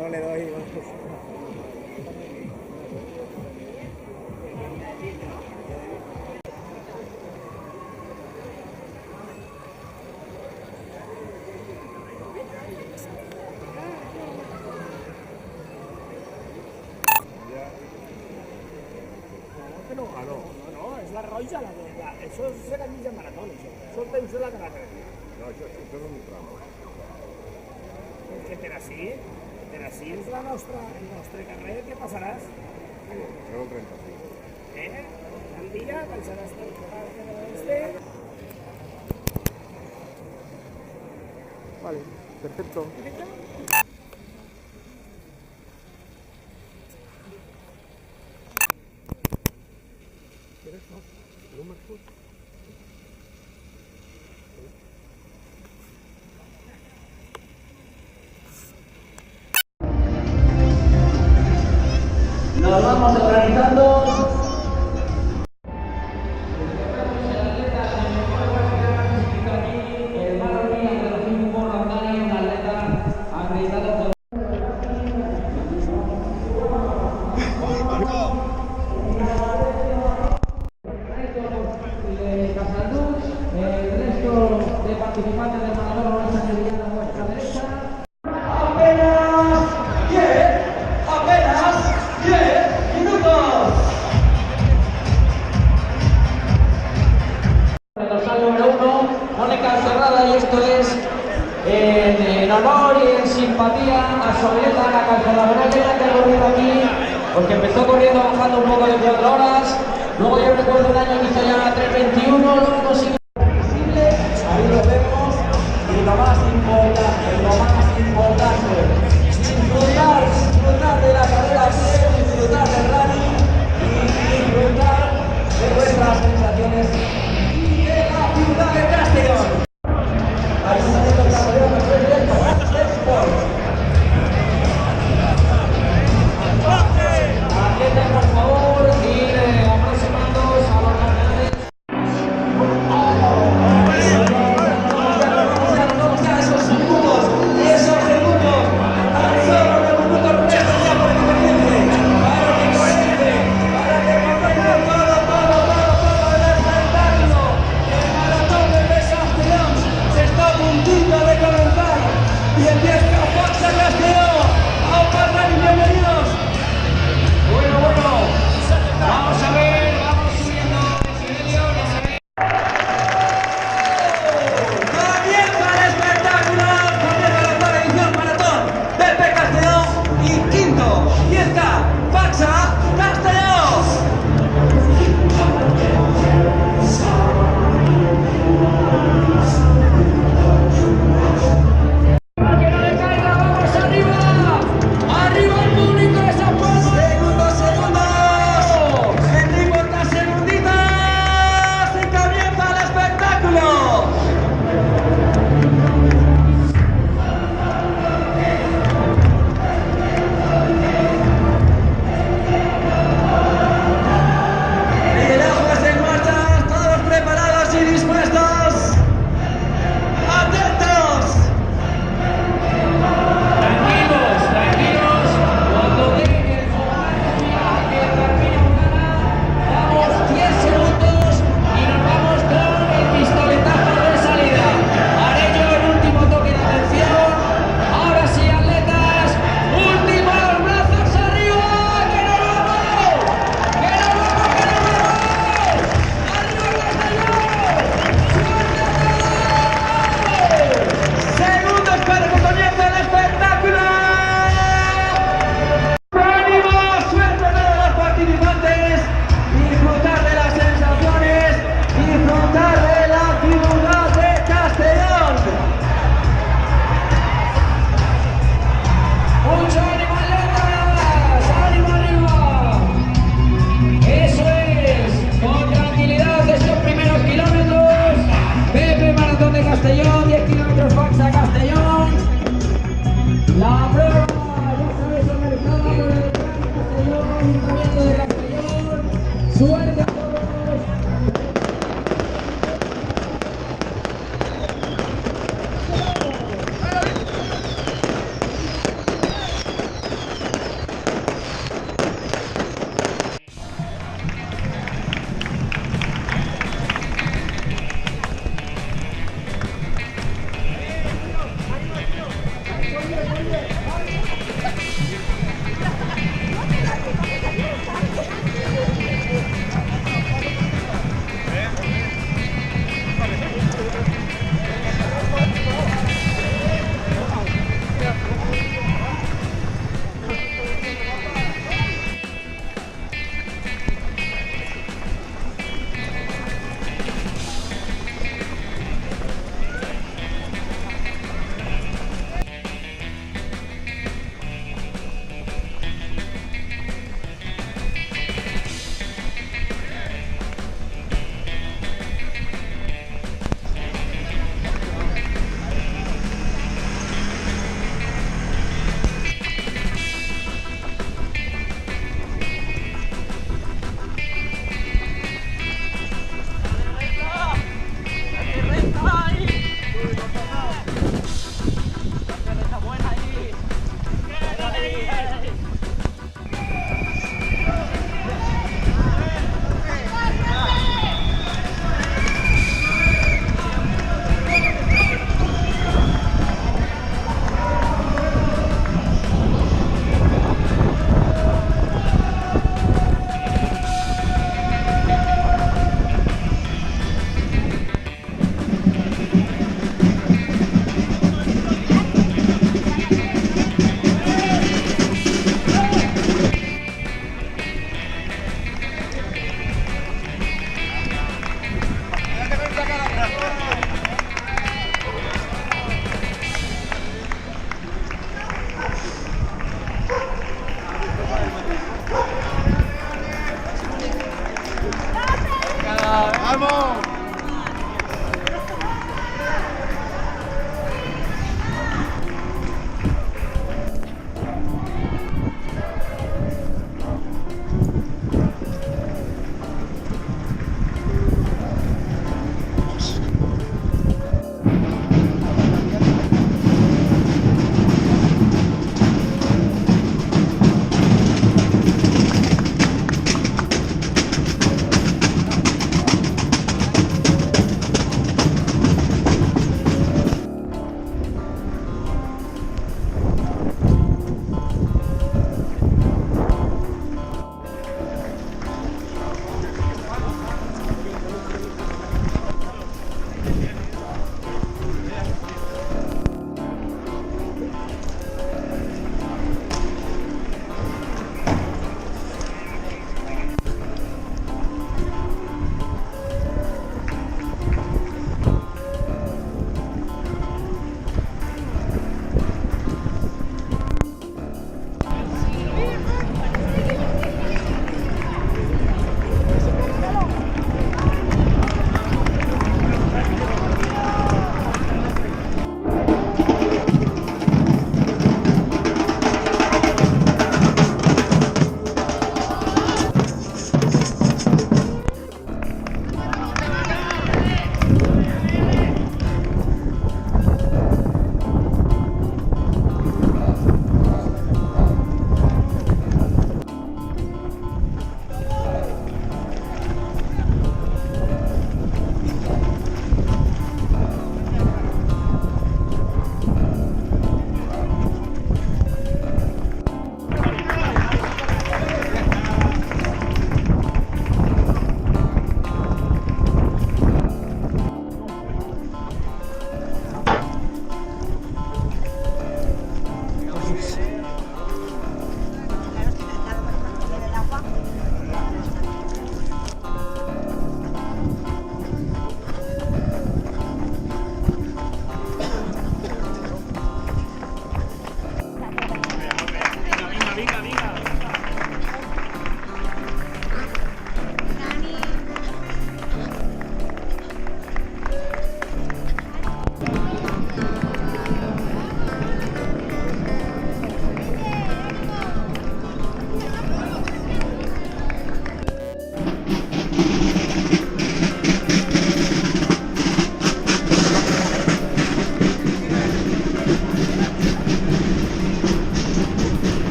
no le doy. No, és la roja, això és la mitja marató, això deu ser la carretera. No, això és un tram. Que per ací és el nostre carrer, què passaràs? Sí, és el 35. El dia baixaràs pel carrer de l'Este. Vale, perfecto. Nos vamos organizando. Participantes del Maradona van a salir a vuestra derecha. Apenas 10 minutos. Dorsal número 1, Mónica Cerrada, y esto es en honor y en simpatía a Sobreta, la calzadora que ha corrido aquí, porque empezó corriendo bajando un poco de 4 horas, luego yo recuerdo un año que hizo ya 3:21, luego consiguió. Ahí lo vemos, y lo más importante, disfrutar de la carrera a pie, disfrutar del rally y disfrutar de nuestras sensaciones y de la ciudad de Castellón. Ayuntamiento de Castellón, presidente Sport. Atiendan por favor, ir aproximándoos a los ganadores. Y empieza Fox a Castellón, a pasar y bienvenidos. Bueno, vamos a ver, vamos subiendo comienza el espectáculo, comienza la octava edición maratón Pepe Castellón y quinto, 10K, Paxa Castellón.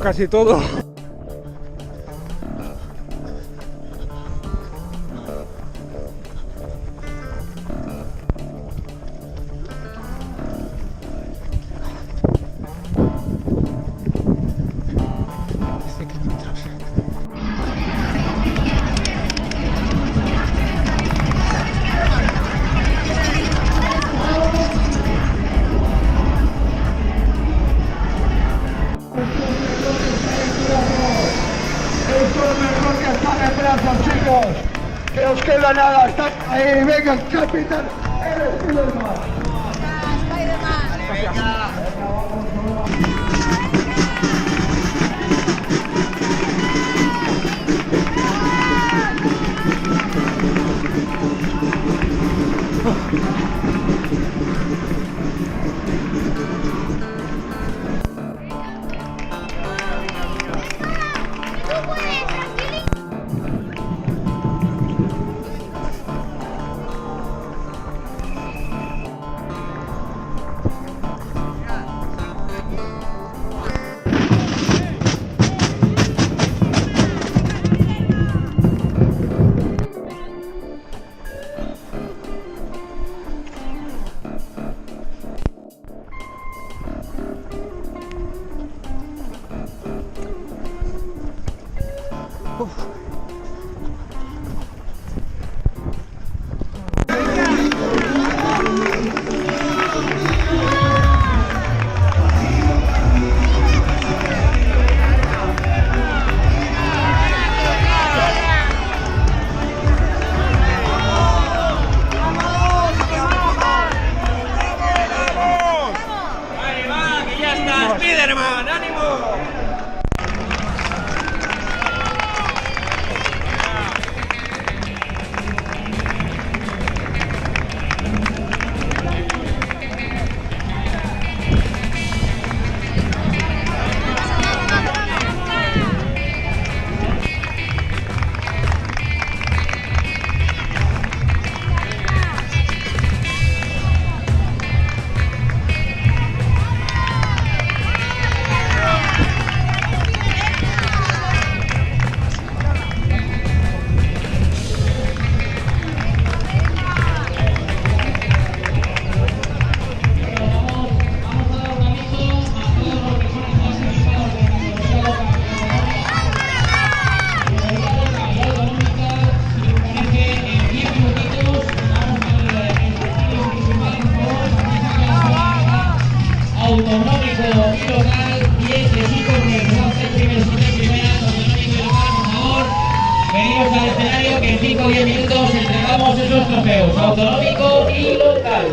casi todo. Que os queda nada, está ahí, venga, capitán, eres Spiderman. Spiderman, ánimo. Autonómico y local, 10 equipos de bronce, primeros y de primera, autonómico y local, por favor, venimos al escenario que en 5 o 10 minutos entregamos esos trofeos, autonómico y local.